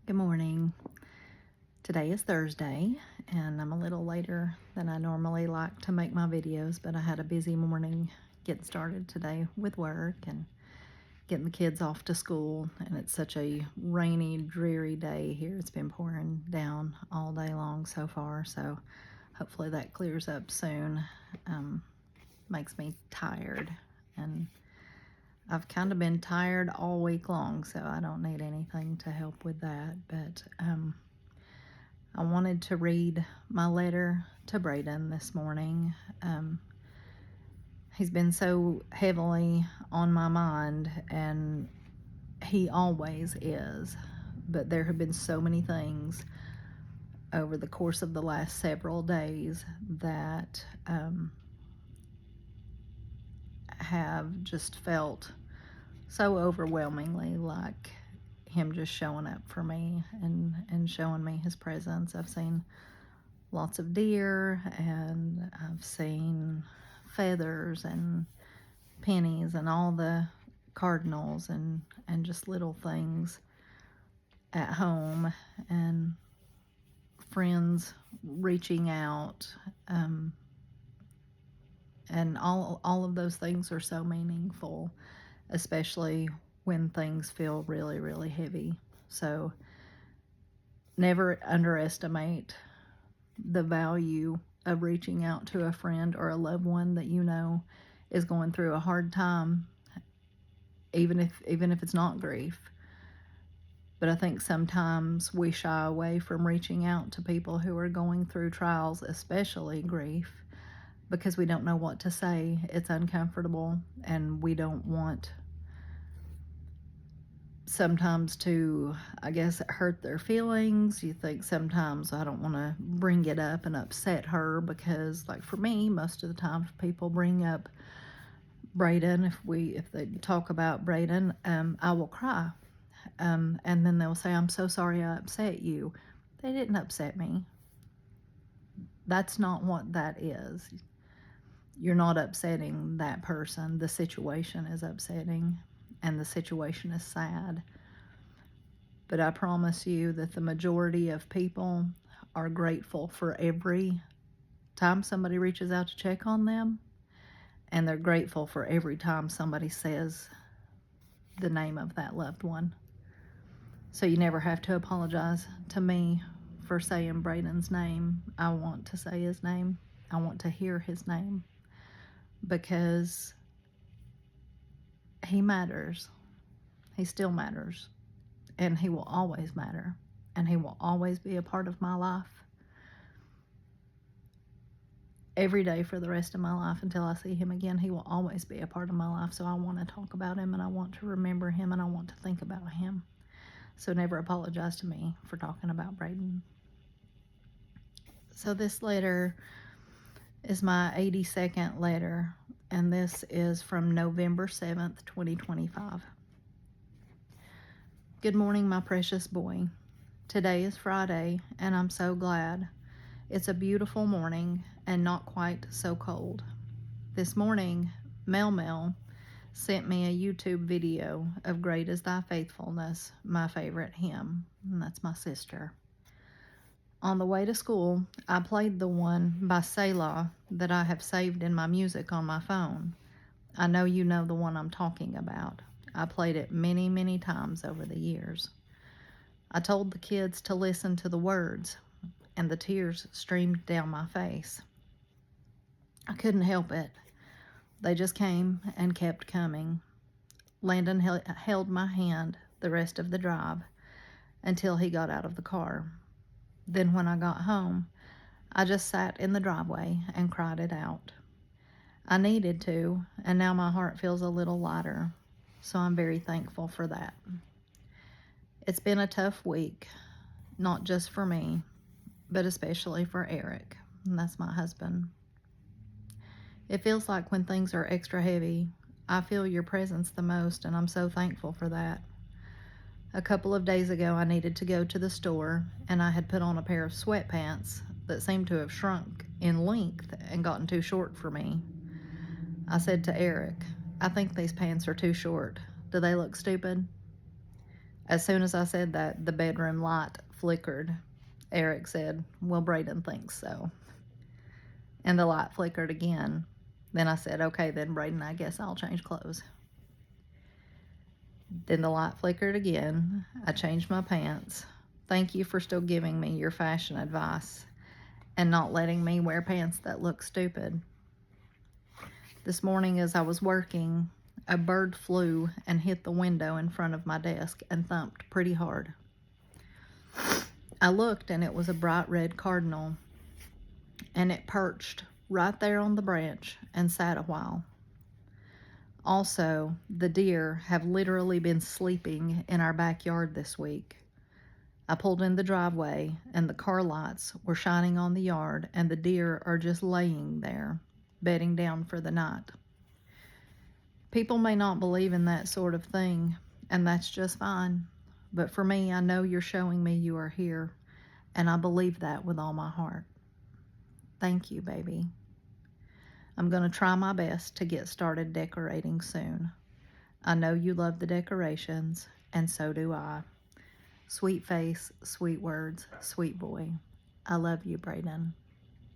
Good morning. Today is Thursday, and I'm a little later than I normally like to make my videos, but I had a busy morning getting started today with work and getting the kids off to school, and it's such a rainy, dreary day here. It's been pouring down all day long so far, so hopefully that clears up soon. Makes me tired, and I've kind of been tired all week long, so I don't need anything to help with that, but I wanted to read my letter to Brayden this morning. He's been so heavily on my mind, and he always is, but there have been so many things over the course of the last several days that have just felt so overwhelmingly like him just showing up for me and showing me his presence. I've seen lots of deer, and I've seen feathers and pennies and all the cardinals and just little things at home, and friends reaching out, and all of those things are so meaningful, especially when things feel really, really heavy. So never underestimate the value of reaching out to a friend or a loved one that you know is going through a hard time, even if it's not grief. But I think sometimes we shy away from reaching out to people who are going through trials, especially grief, because we don't know what to say. It's uncomfortable, and we don't want sometimes to, I guess, hurt their feelings. You think sometimes I don't want to bring it up and upset her, because, like, for me, most of the time if people bring up Brayden, if they talk about Brayden, I will cry, and then they'll say, "I'm so sorry I upset you." They didn't upset me. That's not what that is. You're not upsetting that person. The situation is upsetting, and the situation is sad. But I promise you that the majority of people are grateful for every time somebody reaches out to check on them, and they're grateful for every time somebody says the name of that loved one. So you never have to apologize to me for saying Brayden's name. I want to say his name. I want to hear his name, because he matters. He still matters, and he will always matter, and he will always be a part of my life every day for the rest of my life until I see him again. He will always be a part of my life. So I want to talk about him, and I want to remember him, and I want to think about him. So never apologize to me for talking about Brayden. So this letter is my 82nd letter, and this is from November 7th, 2025. Good morning, my precious boy. Today is Friday, and I'm so glad. It's a beautiful morning and not quite so cold. This morning, Mel sent me a YouTube video of Great is Thy Faithfulness, my favorite hymn, and that's my sister. On the way to school, I played the one by Selah that I have saved in my music on my phone. I know you know the one I'm talking about. I played it many, many times over the years. I told the kids to listen to the words, and the tears streamed down my face. I couldn't help it. They just came and kept coming. Landon held my hand the rest of the drive until he got out of the car. Then when I got home, I just sat in the driveway and cried it out. I needed to, and now my heart feels a little lighter, so I'm very thankful for that. It's been a tough week, not just for me, but especially for Eric, and that's my husband. It feels like when things are extra heavy, I feel your presence the most, and I'm so thankful for that. A couple of days ago, I needed to go to the store, and I had put on a pair of sweatpants that seemed to have shrunk in length and gotten too short for me. I said to Eric, "I think these pants are too short. Do they look stupid?" As soon as I said that, the bedroom light flickered. Eric said, "Well, Brayden thinks so." And the light flickered again. Then I said, "Okay, then, Brayden, I guess I'll change clothes." Then the light flickered again. I changed my pants. Thank you for still giving me your fashion advice and not letting me wear pants that look stupid. This morning, as I was working, a bird flew and hit the window in front of my desk and thumped pretty hard. I looked, and it was a bright red cardinal, and it perched right there on the branch and sat a while. Also, the deer have literally been sleeping in our backyard this week. I pulled in the driveway, and the car lights were shining on the yard, and the deer are just laying there, bedding down for the night. People may not believe in that sort of thing, and that's just fine. But for me, I know you're showing me you are here, and I believe that with all my heart. Thank you, baby. I'm going to try my best to get started decorating soon. I know you love the decorations, and so do I. Sweet face, sweet words, sweet boy. I love you, Brayden.